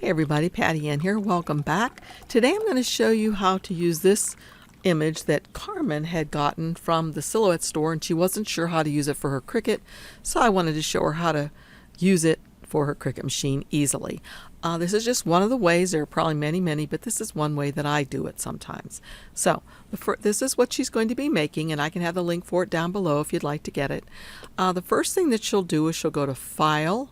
Hey everybody, Patty Ann here. Welcome back. Today I'm going to show you how to use this image that Carmen had gotten from the Silhouette store, and she wasn't sure how to use it for her Cricut, so I wanted to show her how to use it for her Cricut machine easily. This is just one of the ways. There are probably many, but this is one way that I do it sometimes. So this is what she's going to be making, and I can have the link for it down below if you'd like to get it. The first thing that she'll do is she'll go to File,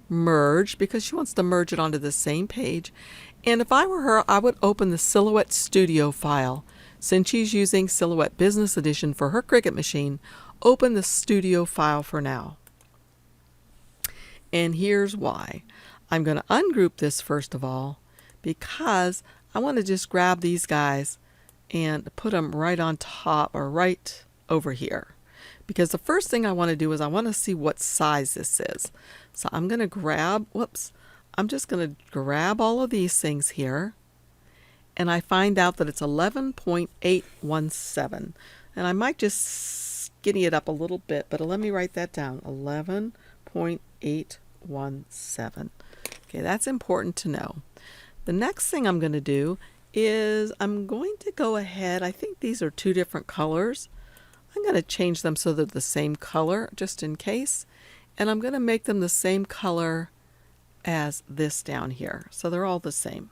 Merge, because she wants to merge it onto the same page. And if I were her, I would open the Silhouette Studio file. Since she's using Silhouette Business Edition for her Cricut machine, open the Studio file for now. And here's why. I'm going to ungroup this first of all, because I want to just grab these guys and put them right on top or right over here. Because the first thing I want to do is I want to see what size this is. So I'm going to grab, I'm just going to grab all of these things here, and I find out that it's 11.817. And I might just skinny it up a little bit, but let me write that down, 11.817. Okay, that's important to know. The next thing I'm going to do is I'm going to go ahead, I think these are two different colors. I'm going to change them so they're the same color, just in case. And I'm going to make them the same color as this down here. So they're all the same.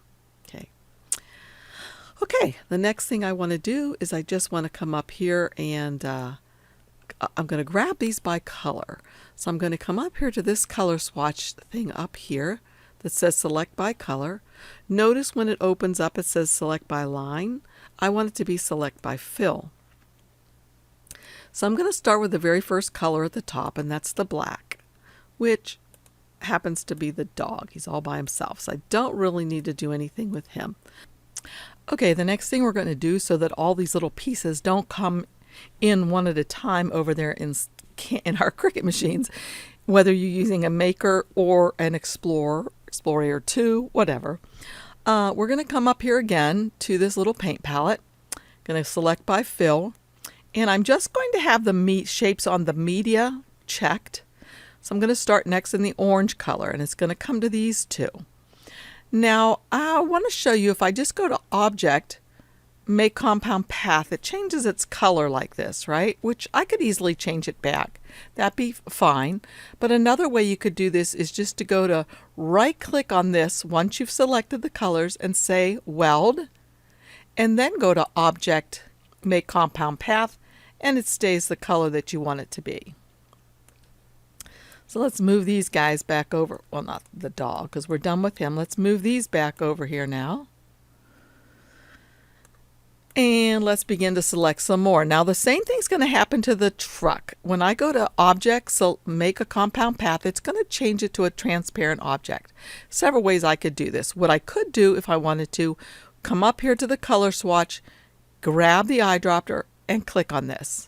Okay, the next thing I want to do is I just want to come up here and I'm going to grab these by color. So I'm going to come up here to this color swatch thing up here that says Select by Color. Notice when it opens up it says Select by Line. I want it to be Select by Fill. So I'm going to start with the very first color at the top, and that's the black, which happens to be the dog. He's all by himself, so I don't really need to do anything with him. Okay, the next thing we're going to do, so that all these little pieces don't come in one at a time over there in our Cricut machines, whether you're using a Maker or an Explorer 2, whatever. We're going to come up here again to this little paint palette. Going to select by Fill. And I'm just going to have the shapes on the media checked. So I'm going to start next in the orange color, and it's going to come to these two. Now, I want to show you if I just go to Object, Make Compound Path, it changes its color like this, right? Which I could easily change it back. That'd be fine. But another way you could do this is just to go to right-click on this once you've selected the colors and say Weld, and then go to Object, Make Compound Path, and it stays the color that you want it to be. So let's move these guys back over. Well, not the dog, because we're done with him. Let's move these back over here now. And let's begin to select some more. Now the same thing's going to happen to the truck. When I go to Object, so Make a Compound Path, it's going to change it to a transparent object. Several ways I could do this. What I could do if I wanted to, come up here to the color swatch, grab the eyedropper, and click on this.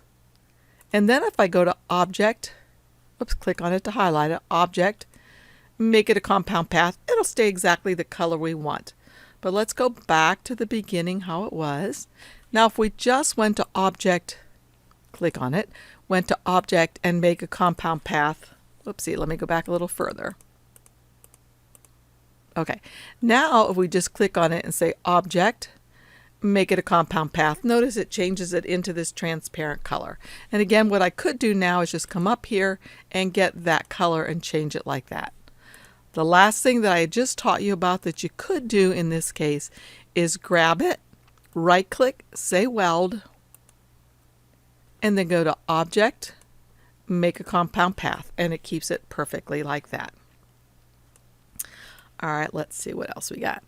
And then if I go to Object, click on it to highlight it, Object, Make it a Compound Path, it'll stay exactly the color we want. But let's go back to the beginning how it was. Now if we just went to Object, click on it, went to Object and Make a Compound Path, whoopsie, let me go back a little further. Okay, now if we just click on it and say Object, Make it a Compound Path, notice it changes it into this transparent color. And again, what I could do now is just come up here and get that color and change it like that. The last thing that I just taught you about that you could do in this case is grab it, right click, say Weld, and then go to Object, Make a Compound Path, and it keeps it perfectly like that. All right, let's see what else we got.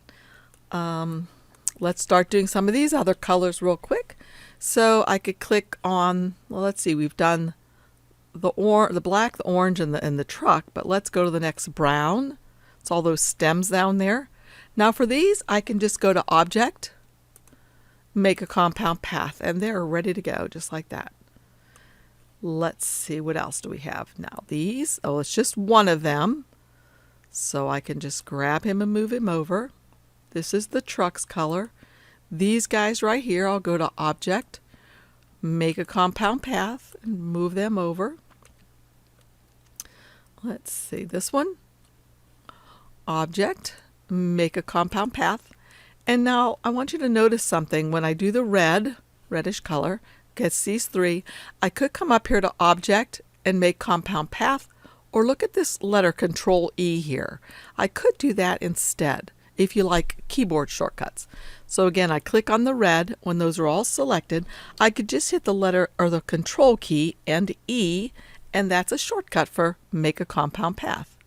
Let's start doing some of these other colors real quick. So I could click on, well, let's see, we've done the black, the orange, and the truck, but let's go to the next brown. It's all those stems down there. Now for these, I can just go to Object, Make a Compound Path, and they're ready to go, just like that. Let's see, what else do we have now? These, oh, it's just one of them. So I can just grab him and move him over. This is the truck's color. These guys right here, I'll go to Object, Make a Compound Path, and move them over. Let's see, this one, Object, make a compound path. And now I want you to notice something. When I do the reddish color, gets these three, I could come up here to Object and make compound path, or look at this letter Control E here. I could do that instead if you like keyboard shortcuts. So again, I click on the red. When those are all selected, I could just hit the letter or the Control key and E, and that's a shortcut for make a compound path.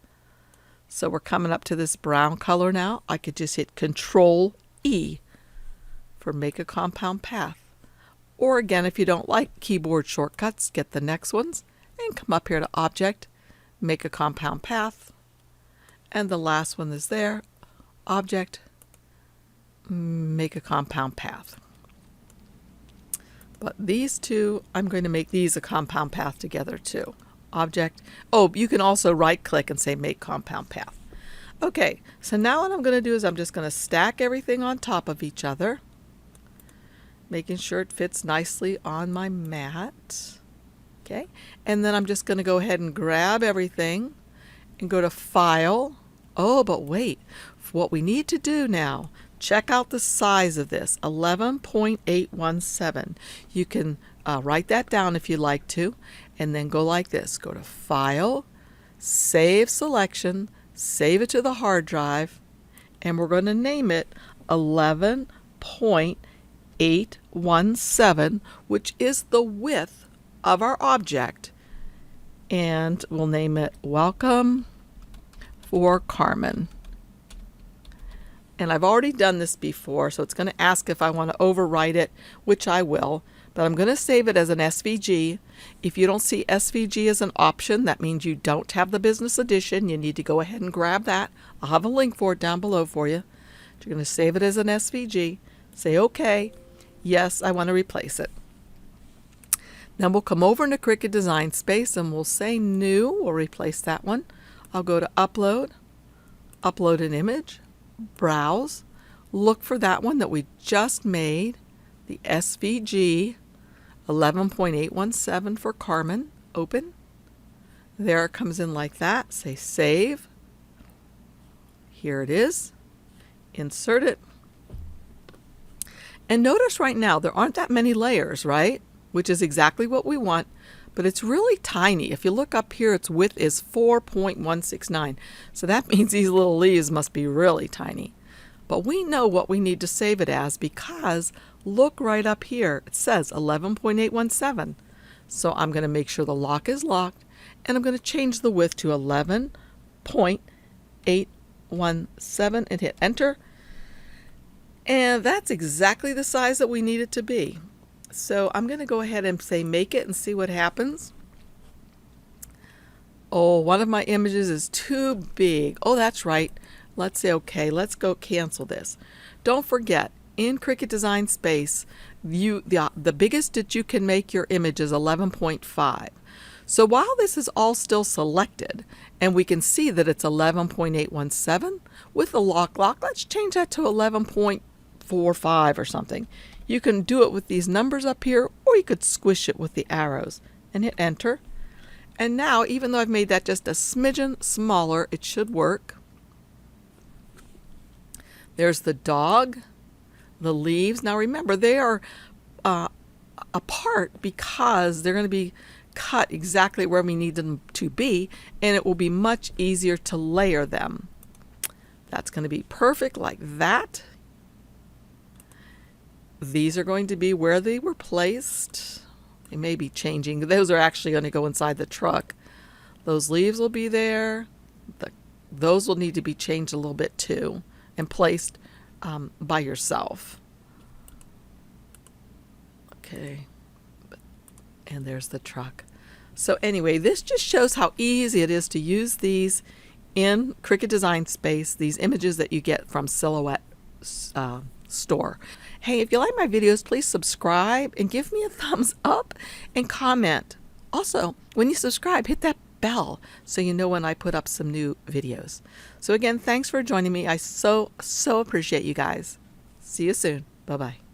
So we're coming up to this brown color now. I could just hit Control E for make a compound path. Or again, if you don't like keyboard shortcuts, get the next ones and come up here to Object, make a compound path. And the last one is there, Object, make a compound path. But these two, I'm going to make these a compound path together too. Object. Oh, you can also right click and say make compound path. Okay, so now what I'm going to do is I'm just going to stack everything on top of each other, making sure it fits nicely on my mat. Okay, and then I'm just going to go ahead and grab everything and go to File. Oh, but wait, what we need to do now, check out the size of this, 11.817. You can write that down if you like to, and then go like this. Go to File, Save Selection, save it to the hard drive, and we're going to name it 11.817, which is the width of our object. And we'll name it Welcome for Carmen. And I've already done this before, so it's going to ask if I want to overwrite it, which I will. But I'm going to save it as an SVG. If you don't see SVG as an option, that means you don't have the business edition. You need to go ahead and grab that. I'll have a link for it down below for you. You're going to save it as an SVG. Say OK. Yes, I want to replace it. Then we'll come over into Cricut Design Space and we'll say New. We'll replace that one. I'll go to Upload, Upload an Image, Browse, look for that one that we just made, the SVG 11.817 for Carmen. Open. There it comes in like that. Say Save. Here it is. Insert it. And notice right now there aren't that many layers, right? Which is exactly what we want, but it's really tiny. If you look up here, its width is 4.169. So that means these little leaves must be really tiny. But we know what we need to save it as because look right up here. It says 11.817. So I'm going to make sure the lock is locked, and I'm going to change the width to 11.817 and hit Enter. And that's exactly the size that we need it to be. So I'm going to go ahead and say make it and see what happens. Oh, one of my images is too big. Oh, that's right. Let's say okay. Let's go cancel this. Don't forget, in Cricut Design Space, the biggest that you can make your image is 11.5. So while this is all still selected, and we can see that it's 11.817 with the lock, let's change that to 11.45 or something. You can do it with these numbers up here, or you could squish it with the arrows and hit Enter. And now, even though I've made that just a smidgen smaller, it should work. There's the dog, the leaves. Now remember, they are apart because they're going to be cut exactly where we need them to be, and it will be much easier to layer them. That's going to be perfect like that. These are going to be where they were placed. They may be changing. Those are actually going to go inside the truck. Those leaves will be there. Those will need to be changed a little bit too and placed by yourself. Okay. And there's the truck. So anyway, this just shows how easy it is to use these in Cricut Design Space, these images that you get from Sihouette store. Hey, if you like my videos, please subscribe and give me a thumbs up and comment. Also, when you subscribe, hit that bell so you know when I put up some new videos. So again, thanks for joining me. I so appreciate you guys. See you soon. Bye-bye.